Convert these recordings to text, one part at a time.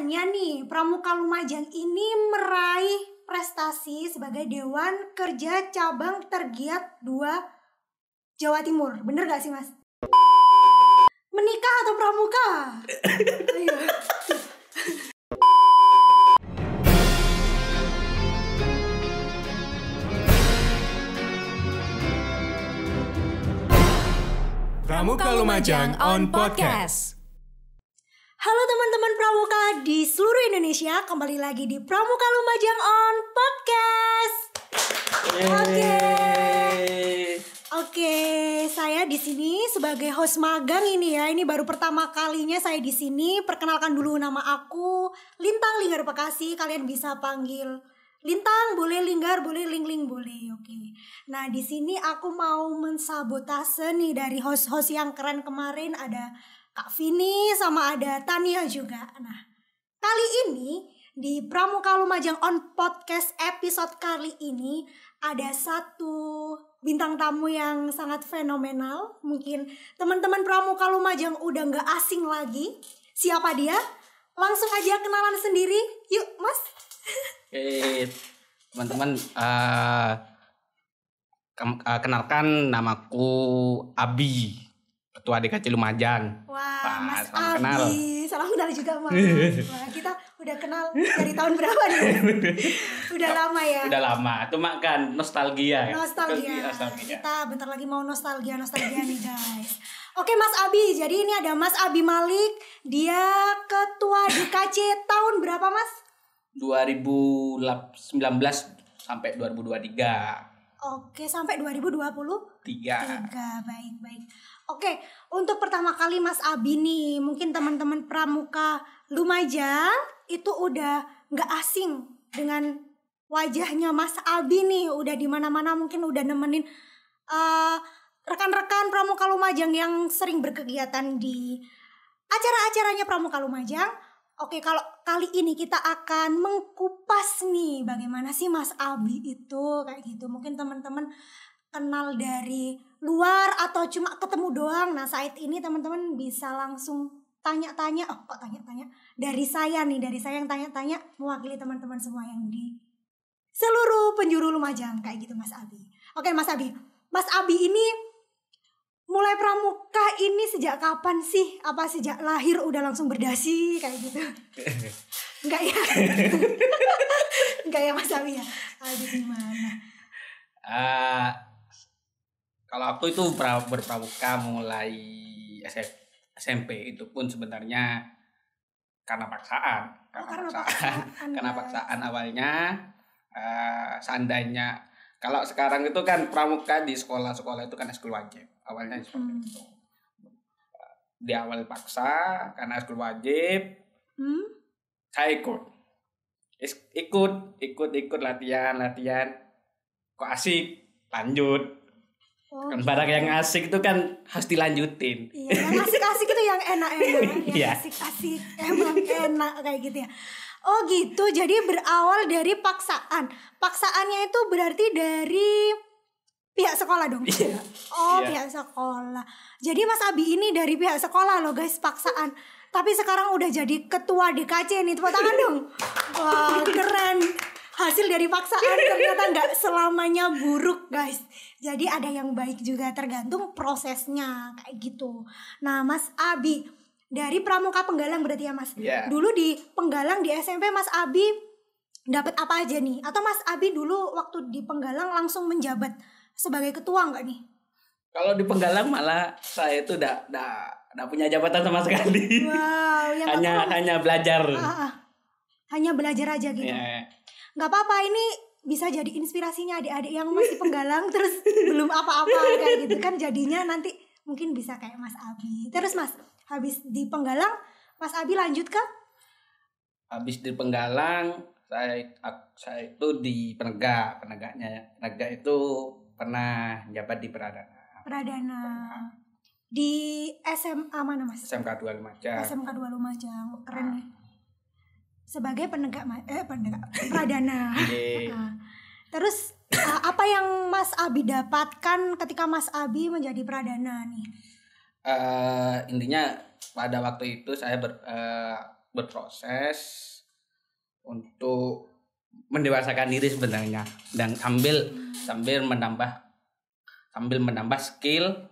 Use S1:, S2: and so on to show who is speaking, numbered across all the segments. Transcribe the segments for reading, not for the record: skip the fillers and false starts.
S1: katanya nih Pramuka Lumajang ini meraih prestasi sebagai Dewan Kerja Cabang Tergiat 2 Jawa Timur. Bener gak sih Mas? Menikah atau pramuka? Ayo.
S2: Pramuka Lumajang on Podcast.
S1: Halo teman-teman pramuka di seluruh Indonesia, kembali lagi di Pramuka Lumajang on Podcast. Oke, saya di sini sebagai host magang ini ya. Ini baru pertama kalinya saya di sini. Perkenalkan dulu, nama aku Lintang Linggar Bekasi. Kalian bisa panggil Lintang, boleh Linggar, boleh Ling boleh. Oke. Nah, di sini aku mau mensabotase nih dari host-host yang keren kemarin, ada Kak Vini sama ada Tania juga. Nah, kali ini di Pramuka Lumajang on Podcast episode kali ini ada satu bintang tamu yang sangat fenomenal. Mungkin teman-teman Pramuka Lumajang udah gak asing lagi. Siapa dia? Langsung aja kenalan sendiri. Yuk, Mas.
S3: Oke, teman-teman, kenalkan namaku Abi, Ketua DKC Lumajang.
S1: Wah, Mas
S3: salam
S1: Abi,
S3: kenal.
S1: salam kenal juga Mas. Wah, kita udah kenal dari tahun berapa nih? Udah lama ya.
S3: Udah lama, cuma kan nostalgia.
S1: Nostalgia. Kita bentar lagi mau nostalgia nih guys. Oke Mas Abi, jadi ini ada Mas Abi Malik, dia Ketua DKC tahun berapa Mas?
S3: 2019 sampai 2023.
S1: Oke, sampai 2023. Baik. Oke, untuk pertama kali Mas Abi nih, mungkin teman-teman Pramuka Lumajang itu udah nggak asing dengan wajahnya Mas Abi nih. Udah di mana-mana mungkin udah nemenin rekan-rekan Pramuka Lumajang yang sering berkegiatan di acara-acaranya Pramuka Lumajang. Oke, kalau kali ini kita akan mengkupas nih bagaimana sih Mas Abi itu kayak gitu. Mungkin teman-teman kenal dari luar atau cuma ketemu doang. Nah, saat ini teman-teman bisa langsung tanya-tanya. Oh, kok tanya-tanya? Dari saya yang tanya-tanya mewakili teman-teman semua yang di seluruh penjuru Lumajang kayak gitu Mas Abi. Oke, Mas Abi. Mas Abi ini mulai pramuka ini sejak kapan sih? Apa sejak lahir udah langsung berdasi kayak gitu? Enggak ya? Enggak ya Mas Abi ya? Aduh gimana?
S3: Kalau aku itu berpramuka mulai SMP, itu pun sebenarnya karena paksaan. Karena paksaan awalnya. Seandainya kalau sekarang itu kan pramuka di sekolah-sekolah itu kan ekskul wajib. Awalnya seperti itu. Di awal paksa karena ekskul wajib. Saya ikut latihan. Kok asik, lanjut. Kan barang yang asik itu kan harus dilanjutin.
S1: Iya, yang asik-asik itu yang enak-enak.
S3: Iya.
S1: Asik-asik emang enak kayak gitu ya. Oh gitu, jadi berawal dari paksaan. Paksaannya itu berarti dari pihak sekolah dong?
S3: Iya.
S1: Oh,
S3: iya.
S1: Pihak sekolah. Jadi Mas Abi ini dari pihak sekolah loh guys, paksaan. Tapi sekarang udah jadi ketua DKC nih, tepuk tangan dong. Wah, keren. Hasil dari paksaan ternyata nggak selamanya buruk guys. Jadi ada yang baik juga, tergantung prosesnya kayak gitu. Nah Mas Abi, dari Pramuka Penggalang berarti ya Mas?
S3: Yeah.
S1: Dulu di Penggalang di SMP Mas Abi dapat apa aja nih? Atau Mas Abi dulu waktu di Penggalang langsung menjabat sebagai ketua nggak nih?
S3: Kalau di Penggalang malah saya itu udah punya jabatan sama sekali.
S1: Wow, yang
S3: hanya belajar.
S1: Hanya belajar aja gitu.
S3: Yeah.
S1: Nggak apa-apa, ini bisa jadi inspirasinya adik-adik yang masih Penggalang terus belum apa-apa kayak gitu kan, jadinya nanti mungkin bisa kayak Mas Abi. Terus Mas, habis di Penggalang Mas Abi lanjut ke?
S3: Habis di Penggalang saya itu di penegaknya itu pernah jabat di Pradana.
S1: Di SMA mana Mas?
S3: SMK 2 Lumajang.
S1: SMK 2 Lumajang, keren nih. Sebagai penegak Pradana. Terus apa yang Mas Abi dapatkan ketika Mas Abi menjadi Pradana nih?
S3: Intinya pada waktu itu saya berproses untuk mendewasakan diri sebenarnya, dan sambil menambah skill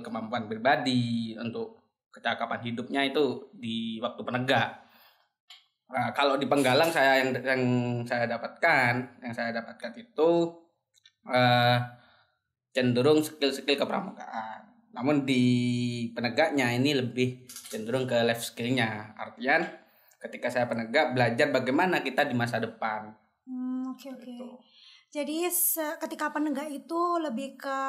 S3: kemampuan pribadi untuk kecakapan hidupnya itu di waktu penegak. Nah, kalau di penggalang yang saya dapatkan itu cenderung skill kepramukaan. Namun di penegaknya ini lebih cenderung ke life skillnya. Artian ketika saya penegak, belajar bagaimana kita di masa depan.
S1: Oke. Jadi ketika penegak itu lebih ke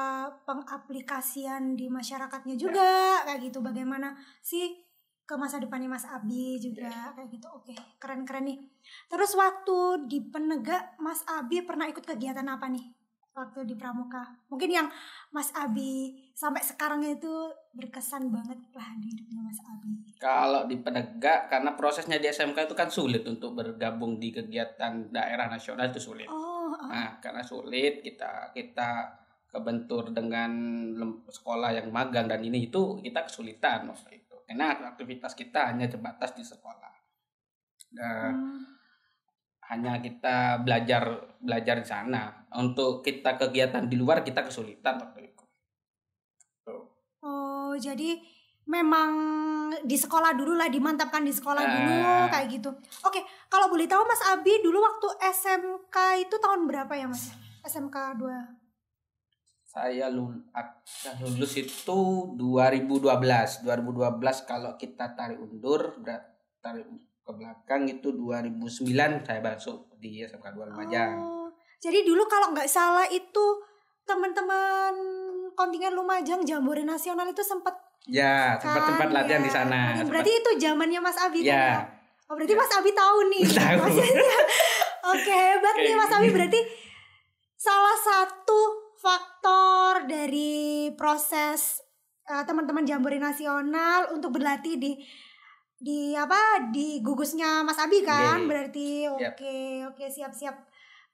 S1: pengaplikasian di masyarakatnya juga, kayak gitu. Bagaimana sih ke masa depannya Mas Abi juga, kayak gitu. Oke, keren-keren nih. Terus waktu di penegak, Mas Abi pernah ikut kegiatan apa nih waktu di Pramuka? Mungkin yang Mas Abi sampai sekarang itu berkesan banget lah di hidupnya Mas Abi.
S3: Kalau di penegak, karena prosesnya di SMK itu kan sulit untuk bergabung di kegiatan daerah nasional, itu sulit. Nah, karena sulit, kita kebentur dengan sekolah yang magang dan ini itu kita kesulitan waktu itu. Karena aktivitas kita hanya terbatas di sekolah. Hanya kita belajar di sana. Untuk kita kegiatan di luar kita kesulitan waktu itu.
S1: Oh, jadi memang di sekolah dulu lah, dimantapkan di sekolah dulu kayak gitu. Oke, kalau boleh tahu Mas Abi dulu waktu SMK itu tahun berapa ya Mas? SMK 2.
S3: Saya lulus itu 2012 kalau kita tarik undur, tarik ke belakang itu 2009 saya masuk di SMK 2 Lumajang.
S1: Jadi dulu kalau nggak salah itu teman-teman kontingen Lumajang Jambore Nasional itu sempat
S3: tempat latihan di sana.
S1: Berarti itu zamannya Mas Abi kan ya? Oh, berarti Mas Abi tahu nih.
S3: Tahu.
S1: Oke, hebat nih Mas Abi, berarti salah satu faktor dari proses teman-teman Jambore Nasional untuk berlatih di gugusnya Mas Abi kan? Berarti oke, siap.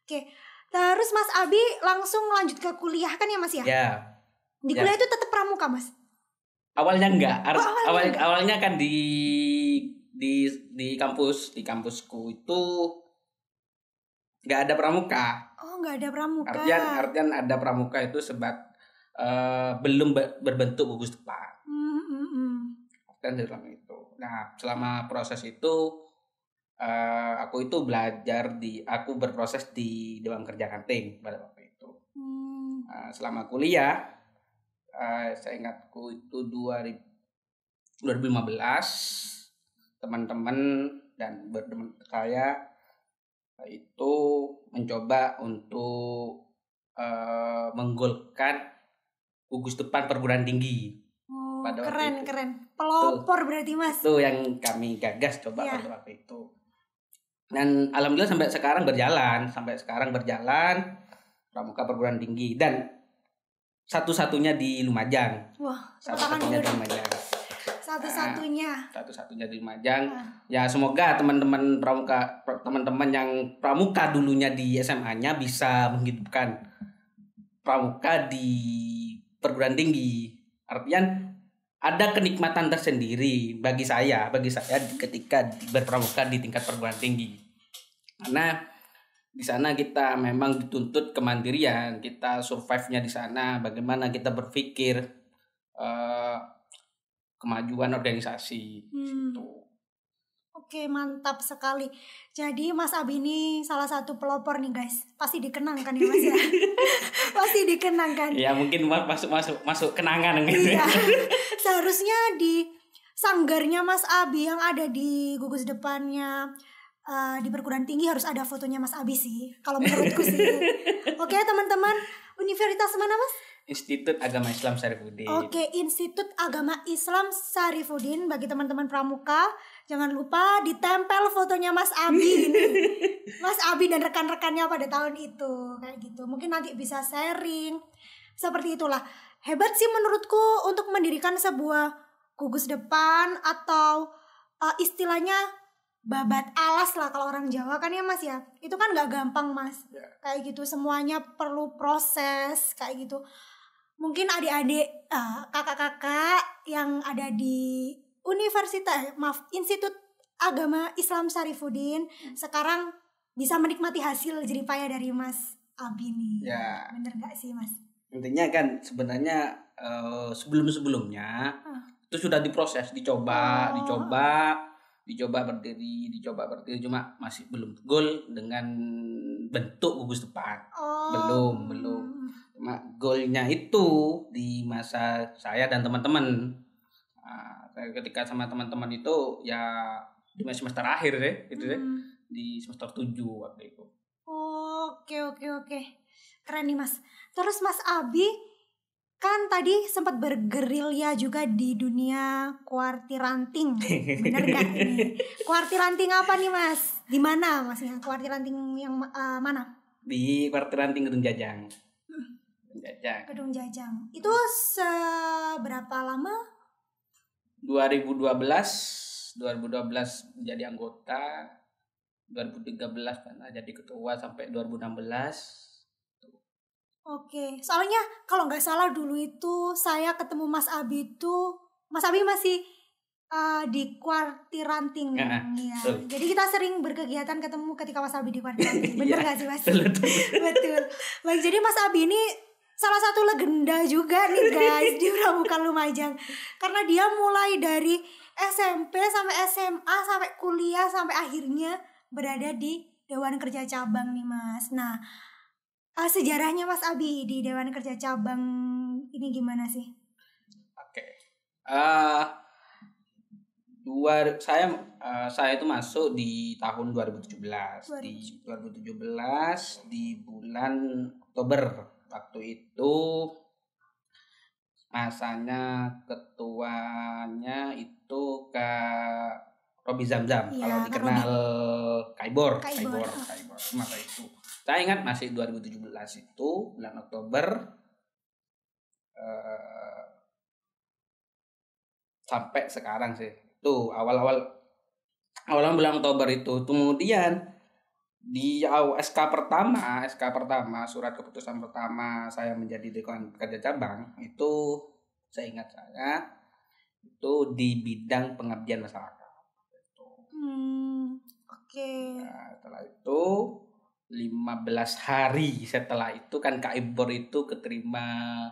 S1: Oke. Terus Mas Abi langsung lanjut ke kuliah kan ya Mas ya?
S3: Ya.
S1: Di kuliah itu tetap pramuka Mas?
S3: Awalnya enggak. Awalnya kan di kampusku itu enggak ada pramuka.
S1: Oh, enggak ada pramuka.
S3: Artian ada pramuka itu belum berbentuk gugus depan. Artian dalam itu. Nah, selama proses itu aku itu aku berproses di Dewan Kerja Kaltim pada waktu itu. Selama kuliah, saya ingatku itu 2015, teman-teman dan berteman saya itu mencoba untuk menggolkan gugus depan perguruan tinggi.
S1: Pada keren. Pelopor berarti Mas.
S3: Itu yang kami gagas coba pada waktu itu. Dan alhamdulillah sampai sekarang berjalan pramuka perguruan tinggi, dan satu-satunya di Lumajang.
S1: Wah,
S3: satu-satunya di Lumajang.
S1: Satu-satunya
S3: di Lumajang. Ya, semoga teman-teman yang pramuka dulunya di SMA-nya bisa menghidupkan pramuka di perguruan tinggi. Artian ada kenikmatan tersendiri bagi saya ketika berpramuka di tingkat perguruan tinggi. Karena di sana kita memang dituntut kemandirian, kita survive-nya di sana, bagaimana kita berpikir kemajuan organisasi.
S1: Oke, mantap sekali. Jadi Mas Abi ini salah satu pelopor nih guys. Pasti dikenang kan ya Mas ya? Pasti dikenang kan?
S3: Ya mungkin masuk kenangan gitu.
S1: Iya. Seharusnya di sanggarnya Mas Abi yang ada di gugus depannya di perguruan tinggi harus ada fotonya Mas Abi sih. Kalau menurutku sih. Oke teman-teman, universitas mana Mas?
S3: Institut Agama Islam Sarifudin.
S1: Oke, Institut Agama Islam Sarifudin. Bagi teman-teman pramuka, jangan lupa ditempel fotonya Mas Abi ini. Mas Abi dan rekan-rekannya pada tahun itu, kayak gitu. Mungkin nanti bisa sharing. Seperti itulah. Hebat sih menurutku untuk mendirikan sebuah gugus depan atau istilahnya babat alas lah kalau orang Jawa kan ya Mas ya. Itu kan gak gampang Mas. Kayak gitu, semuanya perlu proses kayak gitu. Mungkin adik-adik kakak-kakak yang ada di Institut agama Islam Syarifuddin sekarang bisa menikmati hasil jeripaya dari Mas Abi nih.
S3: Ya.
S1: Bener gak sih Mas?
S3: Intinya kan sebenarnya sebelum-sebelumnya itu sudah diproses, dicoba berdiri, cuma masih belum goal dengan bentuk gugus depan. Belum. Cuma goalnya itu di masa saya dan teman-teman. Saya ketika sama teman-teman itu ya di semester akhir gitu di semester 7 waktu itu.
S1: Oke. Keren nih Mas. Terus Mas Abi kan tadi sempat bergerilya juga di dunia kuartiranting. Bener gak nih? Kuartiranting apa nih Mas? Di mana Masnya? Kuartiranting yang mana?
S3: Di kuartiranting Gedung Jajang.
S1: Gedung Jajang. Itu seberapa lama?
S3: 2012 menjadi anggota, 2013 pernah jadi ketua sampai 2016.
S1: Oke, soalnya kalau nggak salah dulu itu saya ketemu Mas Abi itu, Mas Abi masih di kuartiranting ya. Jadi kita sering berkegiatan ketemu ketika Mas Abi di kuartiranting. Bener nggak sih Mas? Betul. Baik, jadi Mas Abi ini salah satu legenda juga nih guys di Pramuka Lumajang. Karena dia mulai dari SMP sampai SMA sampai kuliah sampai akhirnya berada di Dewan Kerja Cabang nih Mas. Nah, sejarahnya Mas Abi di Dewan Kerja Cabang ini gimana sih?
S3: Oke. Saya itu masuk di tahun 2017. Di 2017 di bulan Oktober. Waktu itu masanya ketuanya itu Kak Robi Zamzam, kalau dikenal Kaibor. Masa itu saya ingat masih 2017 itu bulan Oktober sampai sekarang sih. Itu awal bulan Oktober itu. Kemudian di SK pertama surat keputusan pertama saya menjadi Dewan Kerja Cabang itu saya ingat itu di bidang pengabdian masyarakat.
S1: Oke.
S3: Nah, setelah itu 15 hari setelah itu kan Kak Ibor itu keterima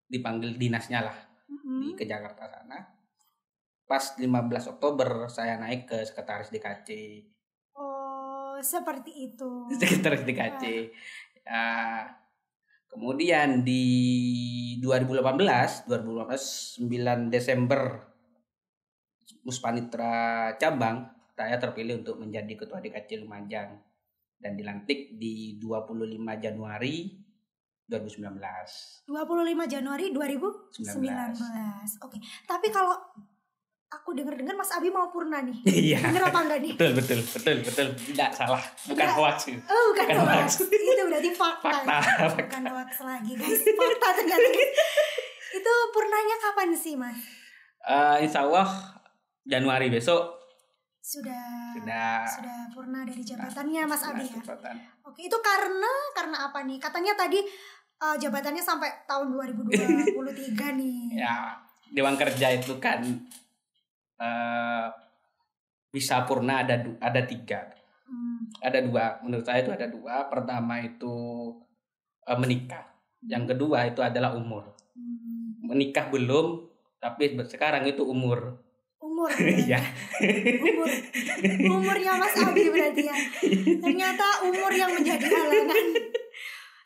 S3: dipanggil dinasnya lah di ke Jakarta sana. Pas 15 Oktober saya naik ke sekretaris DKC.
S1: Seperti itu.
S3: Sekretaris DKC. Kemudian di 2018 9 Desember Muspanitra Cabang saya terpilih untuk menjadi ketua DKC Lumajang dan dilantik di 25 Januari 2019.
S1: 25 Januari 2019. Oke. Tapi kalau aku dengar Mas Abi mau purna nih.
S3: Iya.
S1: Bener apa enggak nih?
S3: Betul. Tidak salah. Bukan hoax.
S1: Bukan hoax. Itu berarti fakta. Bukan hoax lagi guys. Fakta ternyata. Itu purnanya kapan sih Mas?
S3: Insya Allah Januari besok.
S1: Sudah purna dari jabatannya Mas Abi ya. Oke, itu karena apa nih? Katanya tadi jabatannya sampai tahun 2023 nih.
S3: Ya, Dewan Kerja itu kan bisa purna ada 3. Ada 2. Menurut saya itu ada 2. Pertama itu menikah. Yang kedua itu adalah umur. Menikah belum, tapi sekarang itu umur.
S1: Ya. Umurnya Mas Abi berarti ya. Ternyata umur yang menjadi halangan.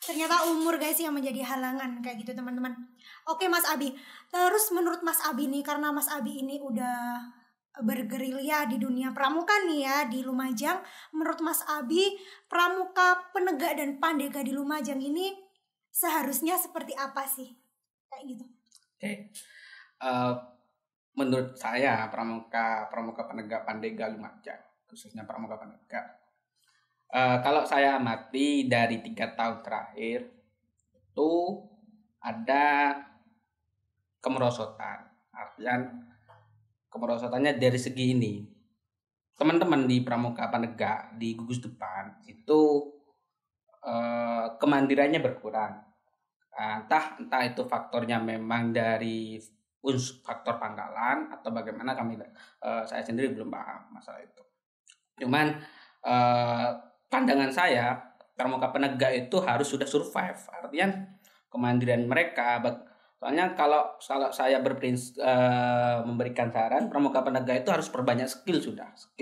S1: Ternyata umur guys yang menjadi halangan kayak gitu teman-teman. Oke Mas Abi. Terus menurut Mas Abi nih, karena Mas Abi ini udah bergerilya di dunia pramuka nih ya di Lumajang. Menurut Mas Abi, pramuka penegak dan pandega di Lumajang ini seharusnya seperti apa sih? Kayak gitu.
S3: Oke. Menurut saya pramuka penegak pandega Lumajang, khususnya pramuka penegak, kalau saya amati dari 3 tahun terakhir itu ada kemerosotan. Artian kemerosotannya dari segi ini, teman-teman di pramuka penegak di gugus depan itu kemandirannya berkurang. Entah itu faktornya memang dari faktor pangkalan atau bagaimana saya sendiri belum paham masalah itu. Cuman pandangan saya pramuka penegak itu harus sudah survive, artinya kemandirian mereka. Soalnya kalau saya memberikan saran, pramuka penegak itu harus perbanyak skill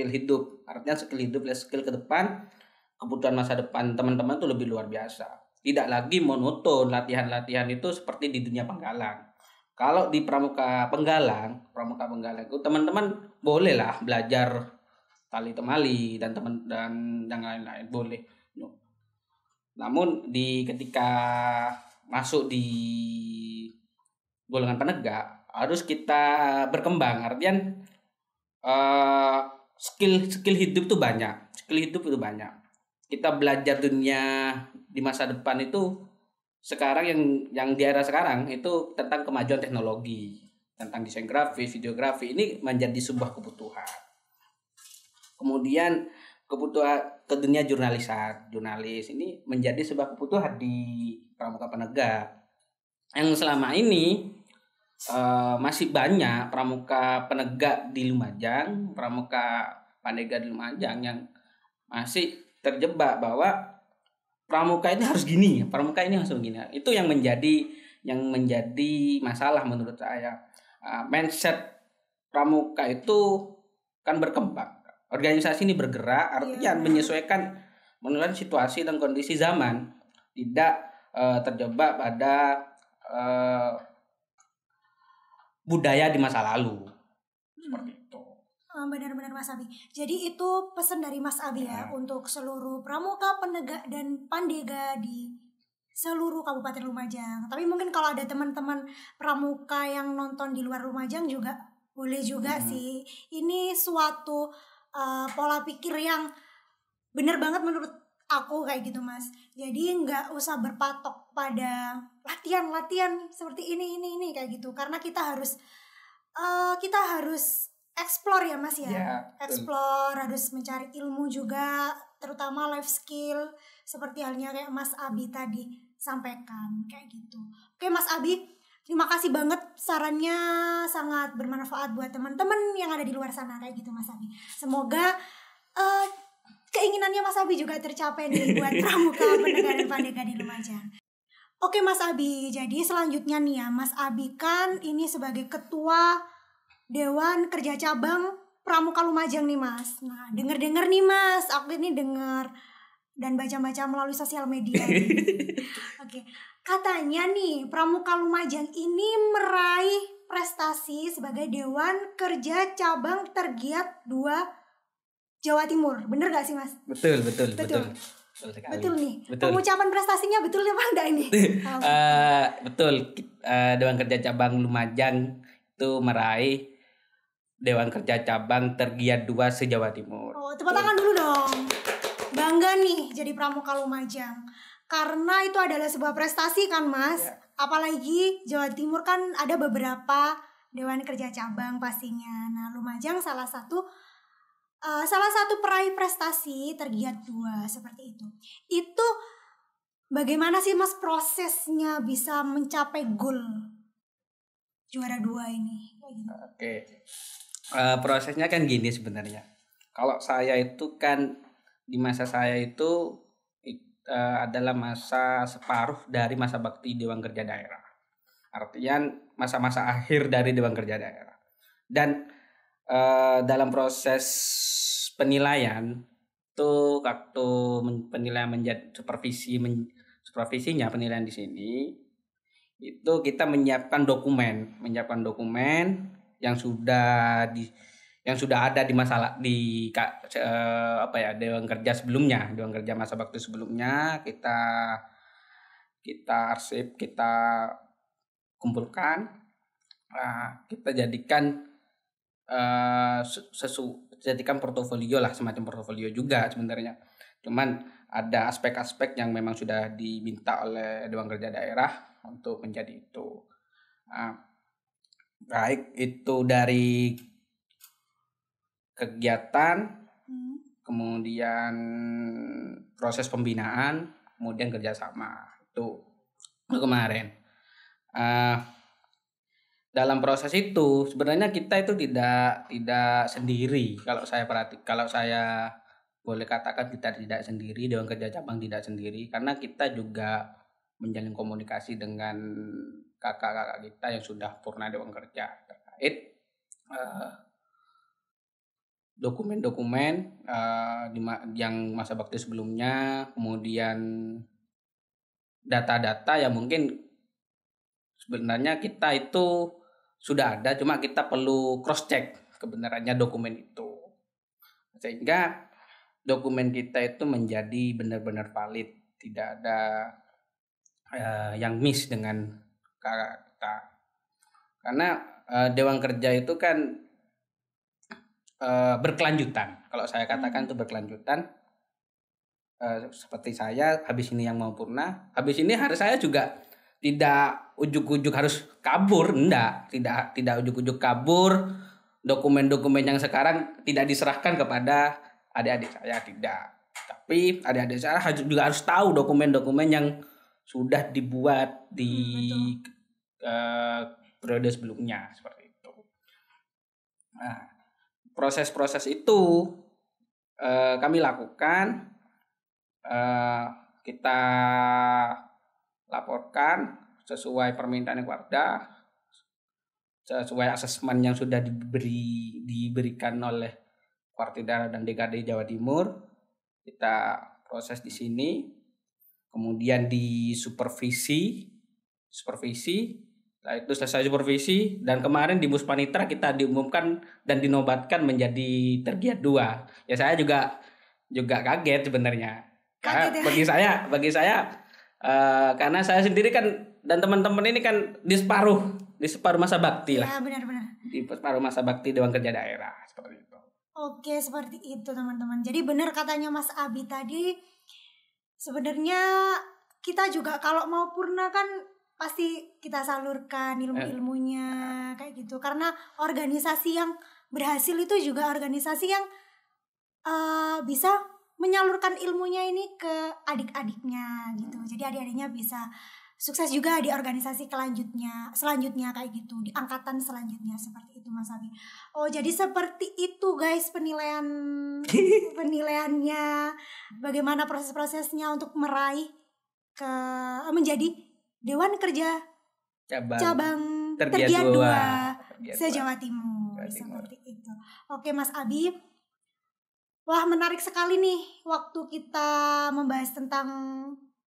S3: hidup, artinya skill hidup dan skill ke depan, kebutuhan masa depan teman-teman itu lebih luar biasa. Tidak lagi monoton latihan-latihan itu seperti di dunia penggalang. Kalau di pramuka penggalang itu teman-teman bolehlah belajar tali temali dan yang lain-lain boleh. Namun ketika masuk di golongan penegak harus kita berkembang, artian skill hidup itu banyak. Kita belajar dunia di masa depan itu sekarang yang di era sekarang itu tentang kemajuan teknologi, tentang desain grafis, videografi, ini menjadi sebuah kebutuhan. Kemudian kebutuhan ke dunia jurnalis ini menjadi sebuah kebutuhan di pramuka penegak. Yang selama ini masih banyak pramuka penegak di Lumajang, pramuka pandega di Lumajang yang masih terjebak bahwa pramuka ini harus gini, pramuka ini harus begini. Itu yang menjadi masalah menurut saya. Mindset pramuka itu kan berkembang. Organisasi ini bergerak, artinya menyesuaikan menurut situasi dan kondisi zaman, tidak terjebak pada budaya di masa lalu. Seperti itu.
S1: Benar-benar Mas Abi. Jadi itu pesan dari Mas Abi ya untuk seluruh pramuka, penegak dan pandega di seluruh Kabupaten Lumajang. Tapi mungkin kalau ada teman-teman pramuka yang nonton di luar Lumajang juga boleh juga sih. Ini suatu pola pikir yang benar banget menurut aku kayak gitu Mas. Jadi nggak usah berpatok pada latihan seperti ini kayak gitu. Karena kita harus explore ya Mas ya. Explore, harus mencari ilmu juga, terutama life skill seperti halnya kayak Mas Abi tadi sampaikan kayak gitu. Oke Mas Abi, terima kasih banget, sarannya sangat bermanfaat buat teman-teman yang ada di luar sana kayak gitu Mas Abi. Semoga keinginannya Mas Abi juga tercapai nih buat pramuka, penegak dan pandega di Lumajang. Oke Mas Abi, jadi selanjutnya nih ya, Mas Abi kan ini sebagai ketua Dewan Kerja Cabang Pramuka Lumajang nih Mas. Nah, denger nih Mas, aku ini denger dan baca-baca melalui sosial media. Oke, katanya nih Pramuka Lumajang ini meraih prestasi sebagai Dewan Kerja Cabang tergiat 2 Jawa Timur. Bener gak sih Mas?
S3: Betul
S1: nih. Pengucapan prestasinya betul apa enggak ini?
S3: Betul. Dewan Kerja Cabang Lumajang itu meraih Dewan Kerja Cabang tergiat 2 se-Jawa Timur.
S1: Oh, tepuk tangan dulu dong. Bangga nih jadi pramuka Lumajang. Karena itu adalah sebuah prestasi kan Mas. Apalagi Jawa Timur kan ada beberapa Dewan Kerja Cabang pastinya. Nah, Lumajang salah satu peraih prestasi tergiat 2 seperti itu. Itu bagaimana sih Mas prosesnya bisa mencapai goal juara 2 ini?
S3: Oke. Prosesnya kan gini sebenarnya. Kalau saya itu kan di masa saya itu adalah masa separuh dari masa bakti Dewan Kerja Daerah. Artinya masa-masa akhir dari Dewan Kerja Daerah. Dan dalam proses penilaian itu waktu penilaian menjadi supervisinya penilaian di sini itu kita menyiapkan dokumen yang sudah ada di Dewan Kerja sebelumnya, Dewan Kerja masa bakti sebelumnya kita arsip, kita kumpulkan, kita jadikan jadikan portofolio lah, semacam portofolio juga sebenarnya. Cuman ada aspek-aspek yang memang sudah diminta oleh Dewan Kerja Daerah untuk menjadi itu. Baik itu dari kegiatan, kemudian proses pembinaan, kemudian kerjasama itu kemarin. dalam proses itu sebenarnya kita itu tidak sendiri. Kalau saya boleh katakan kita tidak sendiri, Dewan Kerja Cabang tidak sendiri, karena kita juga menjalin komunikasi dengan kakak-kakak kita yang sudah purna Dewan Kerja terkait dokumen-dokumen yang masa bakti sebelumnya, kemudian data-data yang mungkin sebenarnya kita itu sudah ada, cuma kita perlu cross check kebenarannya dokumen itu, sehingga dokumen kita itu menjadi benar-benar valid, tidak ada yang miss dengan kita. Karena Dewan Kerja itu kan berkelanjutan. Kalau saya katakan itu berkelanjutan. Seperti saya habis ini yang mau purna, habis ini harus saya juga tidak ujuk-ujuk harus kabur, tidak ujuk-ujuk kabur. Dokumen-dokumen yang sekarang tidak diserahkan kepada adik-adik saya, tidak. Tapi adik-adik saya juga harus tahu dokumen-dokumen yang sudah dibuat di periode sebelumnya, seperti itu. Nah, proses-proses itu kami lakukan, kita laporkan sesuai permintaan keluarga, sesuai asesmen yang sudah diberikan oleh Kuartida dan DKD Jawa Timur. Kita proses di sini, kemudian di supervisi. Setelah itu selesai supervisi, dan kemarin di Muspanitra kita diumumkan dan dinobatkan menjadi tergiat 2. Ya saya juga kaget sebenarnya. Karena bagi saya karena saya sendiri kan dan teman-teman ini kan di separuh masa bakti lah.
S1: Ya, benar-benar.
S3: Di separuh masa bakti Dewan Kerja Daerah, seperti itu.
S1: Oke, seperti itu teman-teman. Jadi benar katanya Mas Abi tadi, sebenarnya kita juga kalau mau purna kan pasti kita salurkan ilmu-ilmunya kayak gitu. Karena organisasi yang berhasil itu juga organisasi yang bisa menyalurkan ilmunya ini ke adik-adiknya gitu. Jadi adik-adiknya bisa sukses juga di organisasi selanjutnya kayak gitu, di angkatan selanjutnya, seperti itu Mas Abi. Oh, jadi seperti itu guys penilaiannya, bagaimana proses-prosesnya untuk meraih menjadi Dewan Kerja Cabang Tergiat 2 se-Jawa Timur. Seperti itu. Oke Mas Abi. Wah, menarik sekali nih waktu kita membahas tentang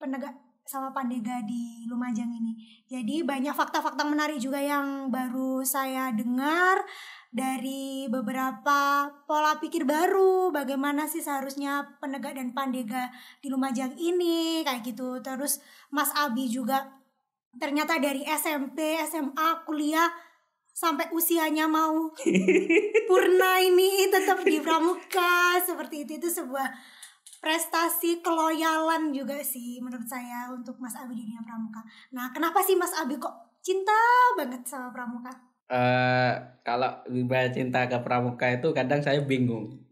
S1: penegak sama Pandega di Lumajang ini. Jadi banyak fakta-fakta menarik juga yang baru saya dengar dari beberapa pola pikir baru. Bagaimana sih seharusnya penegak dan Pandega di Lumajang ini kayak gitu. Terus Mas Abi juga ternyata dari SMP, SMA, kuliah sampai usianya mau purna ini tetap di Pramuka, seperti itu sebuah prestasi keloyalan juga sih menurut saya untuk Mas Abi di dunia Pramuka. Nah, kenapa sih Mas Abi kok cinta banget sama Pramuka?
S3: Kalau bicara cinta ke Pramuka itu kadang saya bingung.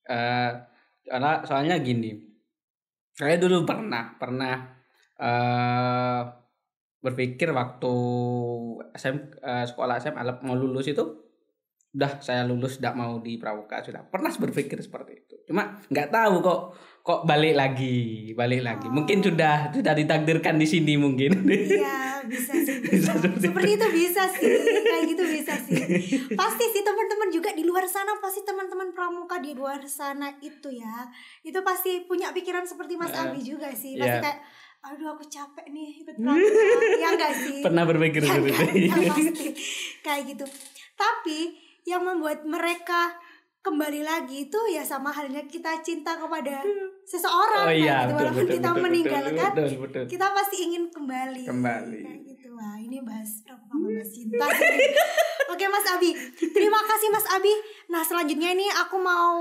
S3: Karena soalnya gini, saya dulu pernah berpikir waktu sekolah SMA mau lulus itu, udah saya lulus tidak mau di Pramuka, sudah pernah berpikir seperti itu. Cuma nggak tahu kok balik lagi. Mungkin sudah ditakdirkan di sini mungkin.
S1: Iya, bisa sih. Seperti itu bisa sih, kayak gitu bisa sih. Pasti sih teman-teman juga di luar sana, pasti teman-teman Pramuka di luar sana itu ya, itu pasti punya pikiran seperti Mas Abi juga sih. Pasti kayak, aduh aku capek nih ikut Pramuka. Ya enggak sih?
S3: Pernah berpikir seperti itu.
S1: Ya pasti kayak gitu. Tapi yang membuat mereka kembali lagi itu ya sama halnya kita cinta kepada seseorang.
S3: Iya,
S1: gitu. Walaupun kita meninggalkan,
S3: betul.
S1: kita pasti ingin kembali. Kayak gitu. Wah, ini bahas cinta sih. Oke Mas Abi, terima kasih Mas Abi. Nah selanjutnya ini aku mau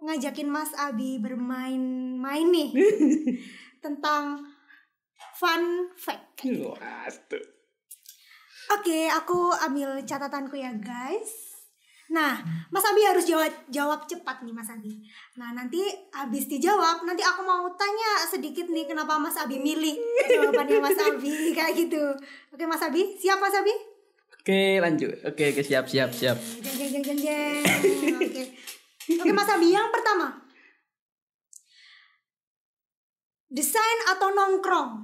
S1: ngajakin Mas Abi bermain-main nih tentang fun fact. Oke, aku ambil catatanku ya guys. Nah, Mas Abi harus jawab cepat nih Mas Abi. Nah, nanti habis dijawab, nanti aku mau tanya sedikit nih kenapa Mas Abi milih jawabannya Mas Abi kayak gitu. Oke Mas Abi, siap Mas Abi?
S3: Oke, lanjut. Oke, siap.
S1: Jeng. Oke Mas Abi, yang pertama. Desain atau nongkrong?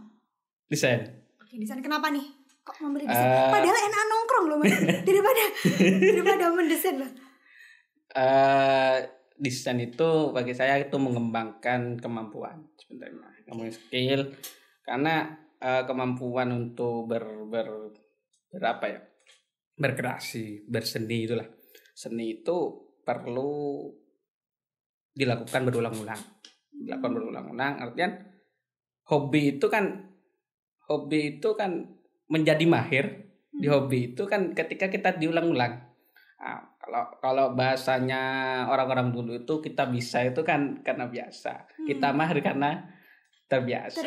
S3: Desain.
S1: Oke, desain kenapa nih? Kok memilih desain? Padahal enak nongkrong loh Mas. daripada mendesain loh.
S3: Desain itu bagi saya itu mengembangkan kemampuan sebenarnya, kemampuan skill, karena kemampuan untuk berapa ya, berkreasi, berseni itulah. Seni itu perlu dilakukan berulang-ulang. Artinya hobi itu kan menjadi mahir di hobi itu kan ketika kita diulang-ulang. Nah, kalau bahasanya orang-orang dulu itu kita bisa itu kan karena biasa. Kita mahir karena terbiasa.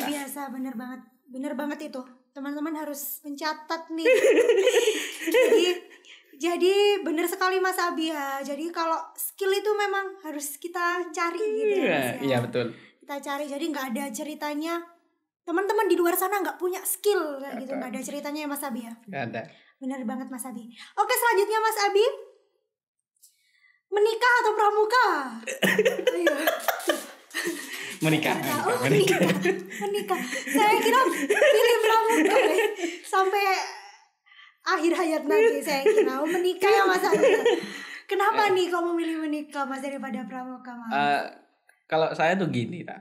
S1: Bener banget itu. Teman-teman harus mencatat nih. Jadi bener sekali Mas Abi ya. Jadi kalau skill itu memang harus kita cari gitu ya Mas ya.
S3: Iya betul.
S1: Kita cari, jadi nggak ada ceritanya teman-teman di luar sana nggak punya skill kayak gitu, nggak ada ceritanya ya Mas Abi ya.
S3: Nggak ada.
S1: Bener banget Mas Abi. Oke, selanjutnya Mas Abi, menikah atau pramuka? Ayo.
S3: Menikah.
S1: Saya kira pilih pramuka sampai akhir hayat nanti. Saya kira menikah ya Mas Abi. Kenapa nih kok memilih menikah Mas daripada pramuka Mas?
S3: Kalau saya tuh gini lah.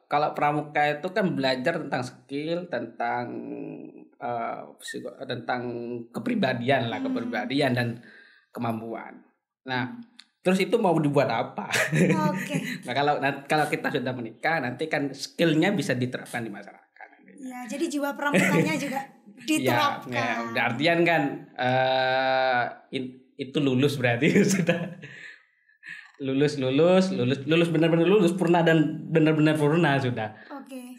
S3: Kalau pramuka itu kan belajar tentang skill, tentang tentang kepribadian kepribadian dan kemampuan. Nah, terus itu mau dibuat apa?
S1: Oke.
S3: Nah, kalau kita sudah menikah nanti kan skillnya bisa diterapkan di masyarakat.
S1: Ya, jadi jiwa pramukanya juga diterapkan.
S3: Ya, artian kan itu lulus berarti sudah lulus benar-benar lulus purna dan benar-benar purna sudah.
S1: Oke.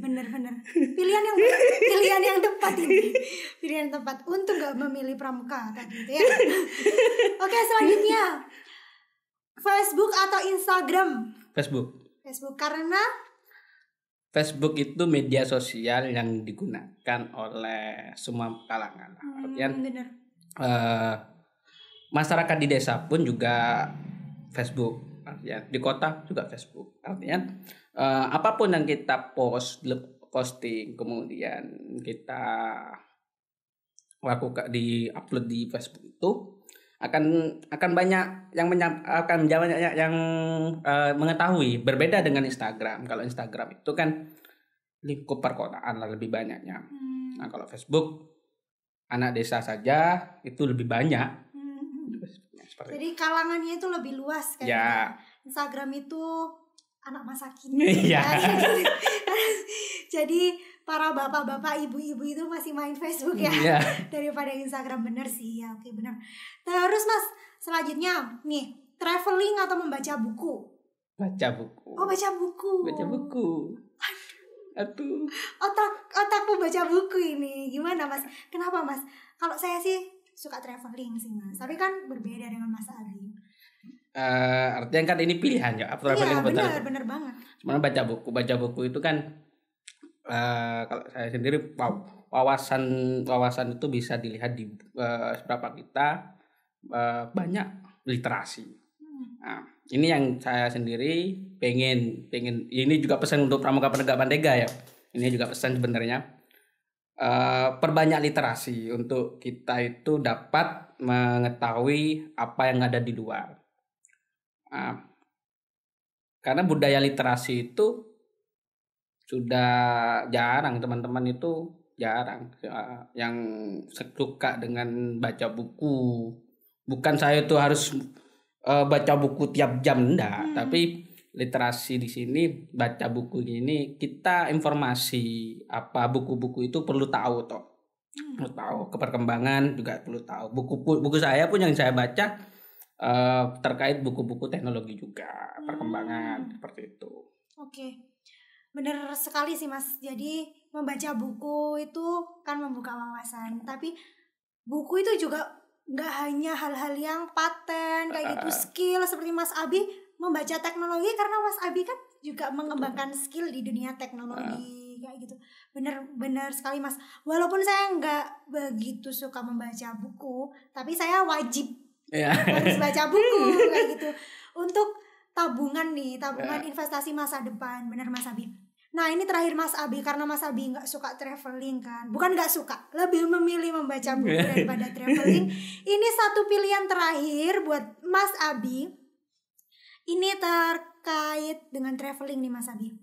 S1: Benar-benar. Pilihan yang tepat ini. Pilihan yang tepat. Untung gak memilih pramuka tadi itu ya. Oke, selanjutnya. Facebook atau Instagram? Facebook karena
S3: Facebook itu media sosial yang digunakan oleh semua kalangan. Artian
S1: benar.
S3: Masyarakat di desa pun juga Facebook, artinya di kota juga Facebook. Artinya apapun yang kita posting kemudian kita lakukan di upload di Facebook itu akan banyak yang mengetahui. Berbeda dengan Instagram. Kalau Instagram itu kan lingkup perkotaan lah lebih banyaknya. Nah kalau Facebook anak desa saja itu lebih banyak.
S1: Jadi kalangannya itu lebih luas kan.
S3: Ya.
S1: Instagram itu anak masa kini.
S3: Iya.
S1: Jadi para bapak-bapak, ibu-ibu itu masih main Facebook ya.
S3: Iya.
S1: Daripada Instagram, bener sih ya. Oke, bener. Terus Mas, selanjutnya nih, traveling atau membaca buku?
S3: Baca buku.
S1: Oh, baca buku.
S3: Aduh.
S1: Otakku baca buku ini. Gimana Mas? Kenapa Mas? Kalau saya sih suka traveling sih Mas, tapi kan berbeda dengan Mas Abi.
S3: Artinya kan ini pilihan ya.
S1: Iya benar banget.
S3: Sebenarnya baca buku itu kan kalau saya sendiri wawasan itu bisa dilihat di seberapa kita banyak literasi. Nah, ini yang saya sendiri pengen ini juga pesan untuk pramuka penegak Bandega ya. Ini juga pesan sebenarnya. Perbanyak literasi untuk kita itu dapat mengetahui apa yang ada di luar. Karena budaya literasi itu sudah jarang, teman-teman itu jarang yang suka dengan baca buku. Bukan saya itu harus baca buku tiap jam enggak, tapi literasi di sini baca buku ini kita informasi apa buku-buku itu perlu tahu perlu tahu perkembangan juga perlu tahu buku saya pun yang saya baca terkait buku-buku teknologi juga perkembangan seperti itu.
S1: Oke, benar sekali sih Mas. Jadi membaca buku itu kan membuka wawasan, tapi buku itu juga nggak hanya hal-hal yang paten kayak gitu skill seperti Mas Abi membaca teknologi, karena Mas Abi kan juga mengembangkan skill di dunia teknologi Abi kayak gitu. Bener sekali Mas. Walaupun saya nggak begitu suka membaca buku, tapi saya wajib harus baca buku kayak gitu untuk tabungan investasi masa depan. Bener Mas Abi. Nah ini terakhir Mas Abi, karena Mas Abi nggak suka traveling kan, bukan nggak suka, lebih memilih membaca buku daripada traveling. Ini satu pilihan terakhir buat Mas Abi. Ini terkait dengan traveling nih Mas Abi.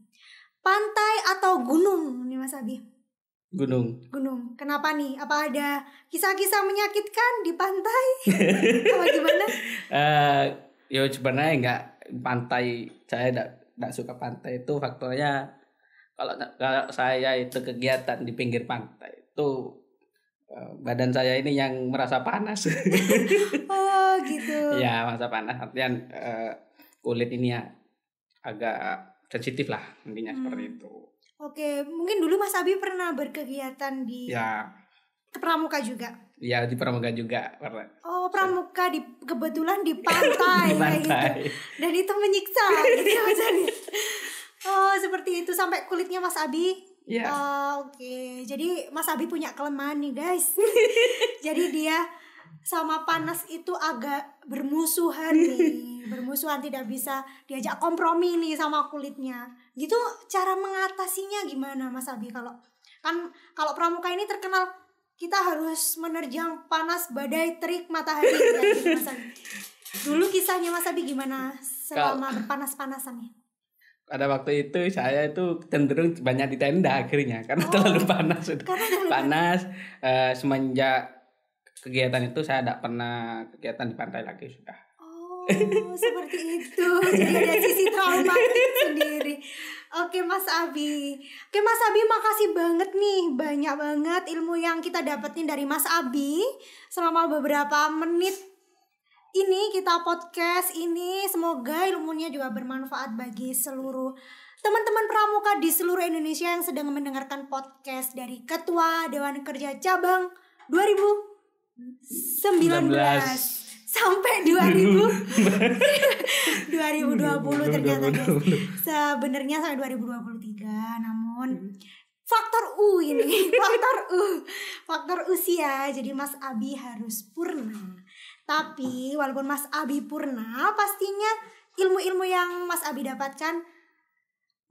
S1: Pantai atau gunung nih Mas Abi?
S3: Gunung.
S1: Kenapa nih? Apa ada kisah-kisah menyakitkan di pantai? Apa gimana?
S3: Ya sebenarnya nggak, pantai, saya nggak suka pantai itu faktornya. Kalau saya itu kegiatan di pinggir pantai itu badan saya ini yang merasa panas.
S1: Oh gitu.
S3: Ya merasa panas, artinya kulit ini ya agak sensitif lah intinya seperti itu.
S1: Oke, mungkin dulu Mas Abi pernah berkegiatan di Pramuka juga.
S3: Ya di Pramuka juga.
S1: Oh Pramuka kebetulan di pantai,
S3: di pantai.
S1: Kayak gitu. Dan itu menyiksa gitu Mas Abi. Oh seperti itu sampai kulitnya Mas Abi.
S3: Ya.
S1: Oke. Jadi Mas Abi punya kelemahan nih guys. Jadi dia sama panas itu agak bermusuhan nih. Bermusuhan, tidak bisa diajak kompromi nih sama kulitnya. Gitu cara mengatasinya gimana Mas Abi? Kalau Pramuka ini terkenal kita harus menerjang panas, badai, terik, matahari gitu Mas Abi. Dulu kisahnya Mas Abi gimana selama berpanas-panasan nih?
S3: Pada waktu itu saya itu cenderung banyak di tenda akhirnya karena terlalu panas. Panas. Semenjak kegiatan itu saya tidak pernah kegiatan di pantai lagi sudah.
S1: Oh seperti itu. Jadi ada sisi traumatik sendiri. Oke Mas Abi. Makasih banget nih, banyak banget ilmu yang kita dapetin dari Mas Abi selama beberapa menit ini kita podcast ini. Semoga ilmunya juga bermanfaat bagi seluruh teman-teman pramuka di seluruh Indonesia yang sedang mendengarkan podcast dari Ketua Dewan Kerja Cabang 2019 sampai 2020 ternyata guys. Sebenarnya sampai 2023, namun faktor usia, jadi Mas Abi harus purna. Tapi walaupun Mas Abi purna, pastinya ilmu-ilmu yang Mas Abi dapatkan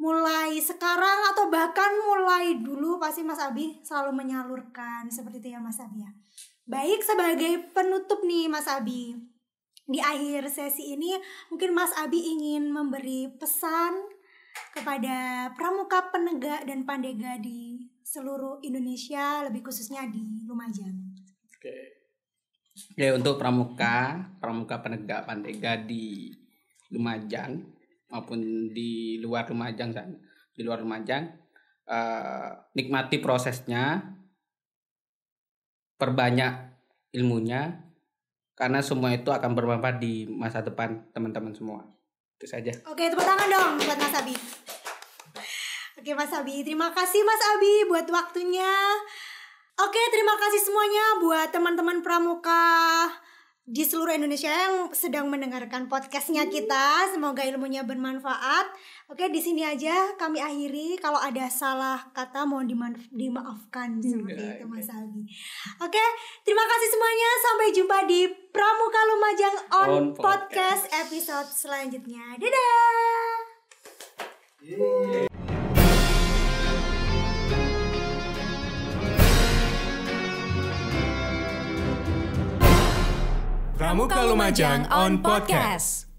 S1: mulai sekarang atau bahkan mulai dulu pasti Mas Abi selalu menyalurkan seperti itu ya Mas Abi ya. Baik, sebagai penutup nih Mas Abi, di akhir sesi ini mungkin Mas Abi ingin memberi pesan kepada pramuka, penegak dan pandega di seluruh Indonesia, lebih khususnya di Lumajang.
S3: Oke, untuk pramuka penegak pandega di Lumajang maupun di luar Lumajang nikmati prosesnya, perbanyak ilmunya, karena semua itu akan bermanfaat di masa depan teman-teman semua. Itu saja.
S1: Oke, tepuk tangan dong buat Mas Abi. Oke Mas Abi, terima kasih Mas Abi buat waktunya. Oke, terima kasih semuanya buat teman-teman pramuka di seluruh Indonesia yang sedang mendengarkan podcastnya kita. Semoga ilmunya bermanfaat. Oke, di sini aja kami akhiri. Kalau ada salah kata mohon dimaafkan seperti itu Mas Abi. Oke, terima kasih semuanya. Sampai jumpa di Pramuka Lumajang on Podcast episode selanjutnya. Dadah.
S2: Pramuka Lumajang on Podcast.